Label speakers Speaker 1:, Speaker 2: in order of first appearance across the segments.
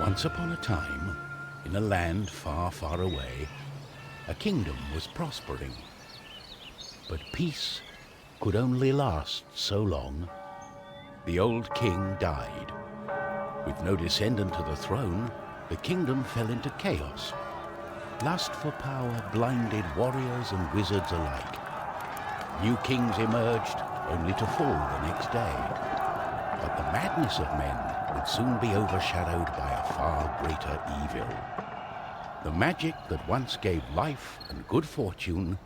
Speaker 1: Once upon a time, in a land far, far away, a kingdom was prospering. But peace could only last so long. The old king died. With no descendant to the throne, the kingdom fell into chaos. Lust for power blinded warriors and wizards alike. New kings emerged, only to fall the next day. But the madness of men would soon be overshadowed by a far greater evil. The magic that once gave life and good fortune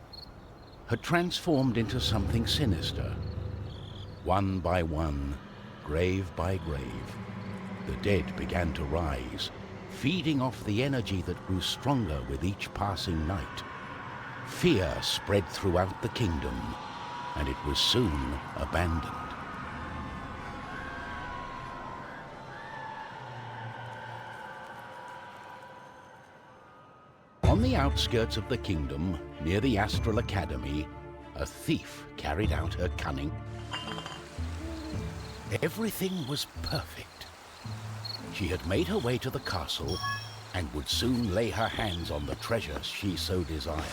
Speaker 1: had transformed into something sinister. One by one, grave by grave, the dead began to rise, feeding off the energy that grew stronger with each passing night. Fear spread throughout the kingdom, and it was soon abandoned. On the outskirts of the kingdom, near the Astral Academy, a thief carried out her cunning. Everything was perfect. She had made her way to the castle and would soon lay her hands on the treasures she so desired.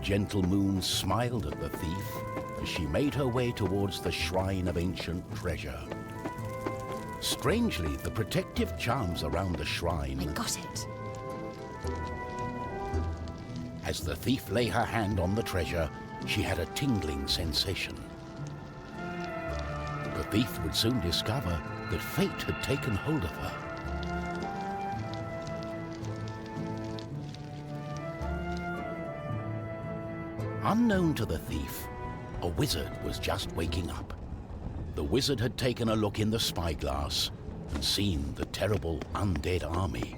Speaker 1: Gentle moon smiled at the thief as she made her way towards the shrine of ancient treasure. Strangely, the protective charms around the shrine...
Speaker 2: I got it.
Speaker 1: As the thief lay her hand on the treasure, she had a tingling sensation. The thief would soon discover that fate had taken hold of her. Unknown to the thief, a wizard was just waking up. The wizard had taken a look in the spyglass and seen the terrible undead army.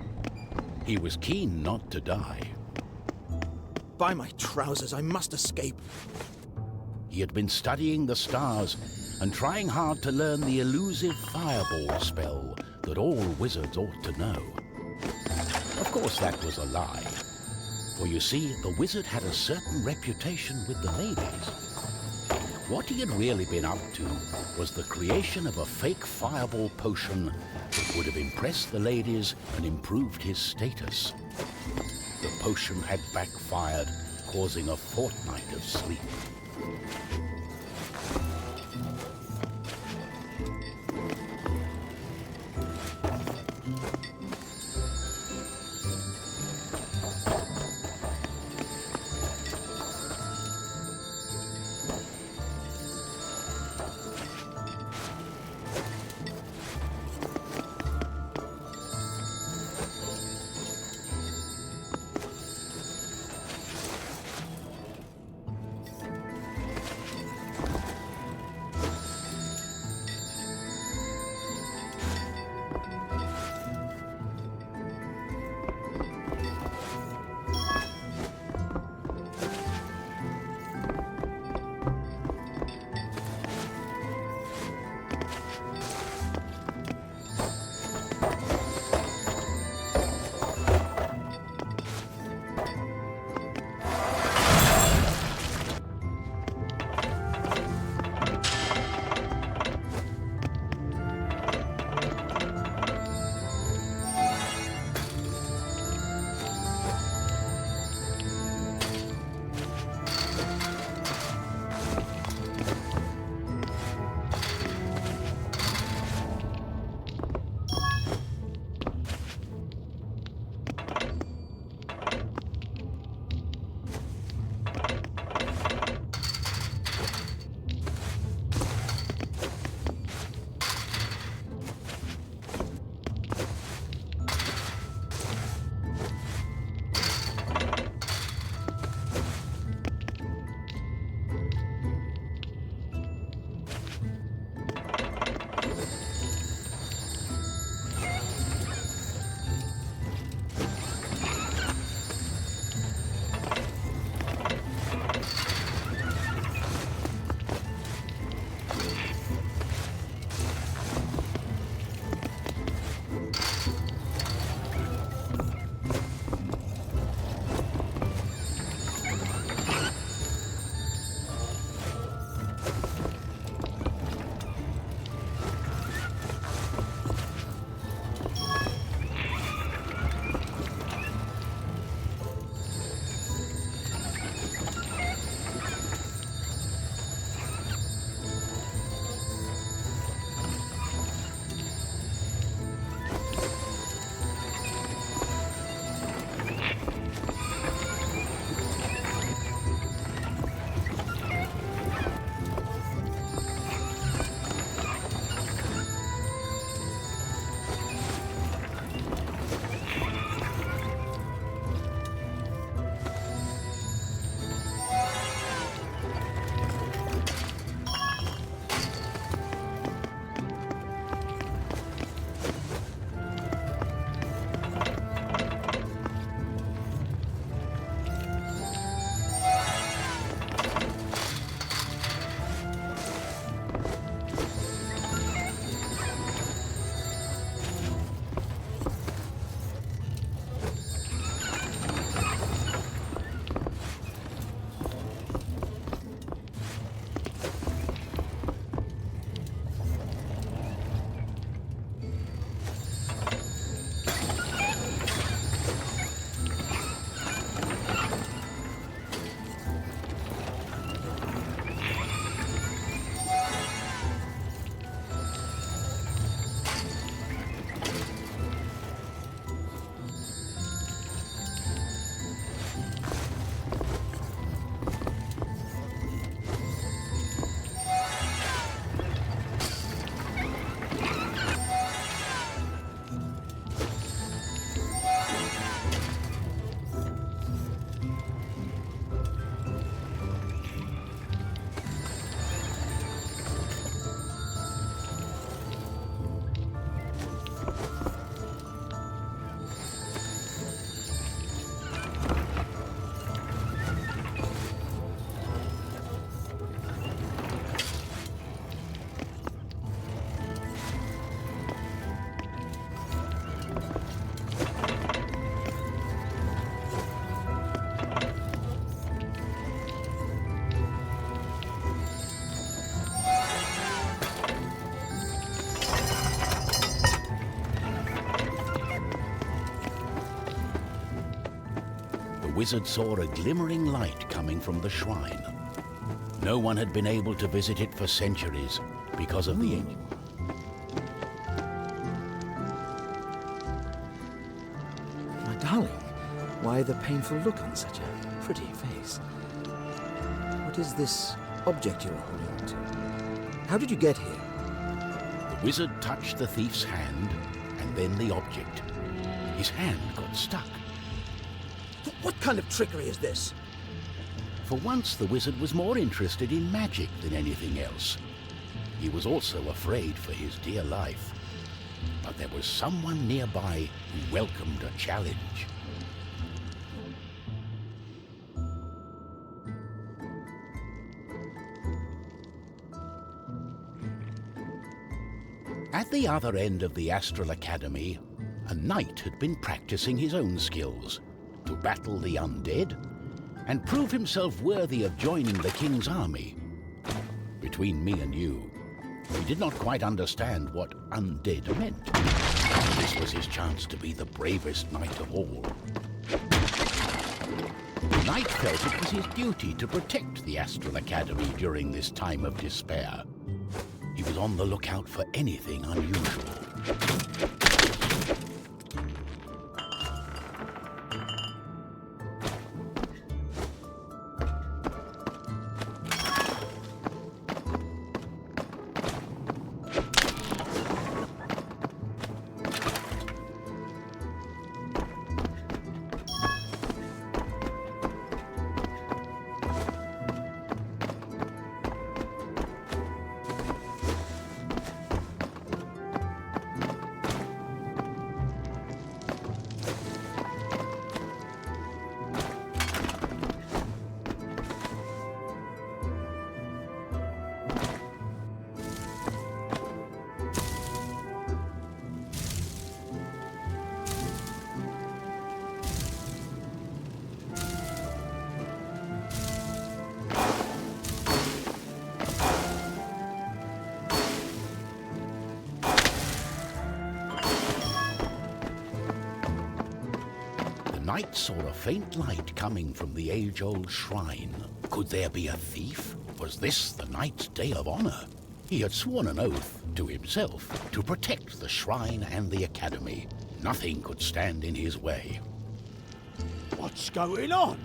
Speaker 1: He was keen not to die.
Speaker 3: By my trousers, I must escape.
Speaker 1: He had been studying the stars and trying hard to learn the elusive fireball spell that all wizards ought to know. Of course, that was a lie. For you see, the wizard had a certain reputation with the ladies. What he had really been up to was the creation of a fake fireball potion that would have impressed the ladies and improved his status. The potion had backfired, causing a fortnight of sleep. wizard saw a glimmering light coming from the shrine. No one had been able to visit it for centuries because of the ancient...
Speaker 3: My darling, why the painful look on such a pretty face? What is this object you are holding on to? How did you get here?
Speaker 1: The wizard touched the thief's hand, and then the object. His hand got stuck.
Speaker 3: What kind of trickery is this?
Speaker 1: For once, the wizard was more interested in magic than anything else. He was also afraid for his dear life. But there was someone nearby who welcomed a challenge. At the other end of the Astral Academy, a knight had been practicing his own skills to battle the undead and prove himself worthy of joining the king's army. Between me and you, he did not quite understand what undead meant. This was his chance to be the bravest knight of all. The knight felt it was his duty to protect the Astral Academy during this time of despair. He was on the lookout for anything unusual. The knight saw a faint light coming from the age-old shrine. Could there be a thief? Was this the knight's day of honor? He had sworn an oath to himself to protect the shrine and the academy. Nothing could stand in his way.
Speaker 2: What's going on?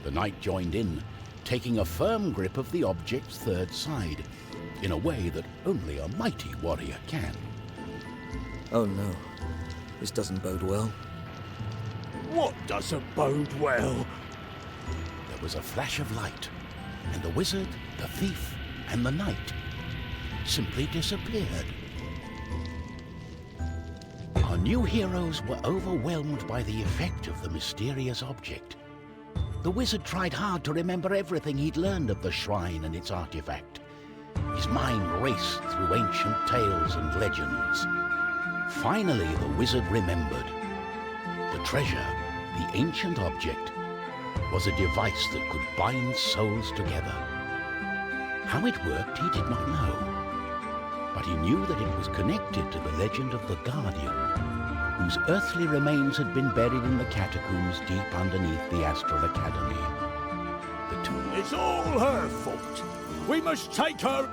Speaker 1: The knight joined in, taking a firm grip of the object's third side, in a way that only a mighty warrior can.
Speaker 3: Oh no, this doesn't bode well.
Speaker 2: What doesn't bode well?
Speaker 1: There was a flash of light, and the wizard, the thief, and the knight simply disappeared. Our new heroes were overwhelmed by the effect of the mysterious object. The wizard tried hard to remember everything he'd learned of the shrine and its artifact. His mind raced through ancient tales and legends. Finally, the wizard remembered. The treasure, the ancient object, was a device that could bind souls together. How it worked, he did not know. But he knew that it was connected to the legend of the Guardian, whose earthly remains had been buried in the catacombs deep underneath the Astral Academy. The two...
Speaker 2: It's all her fault. We must take her...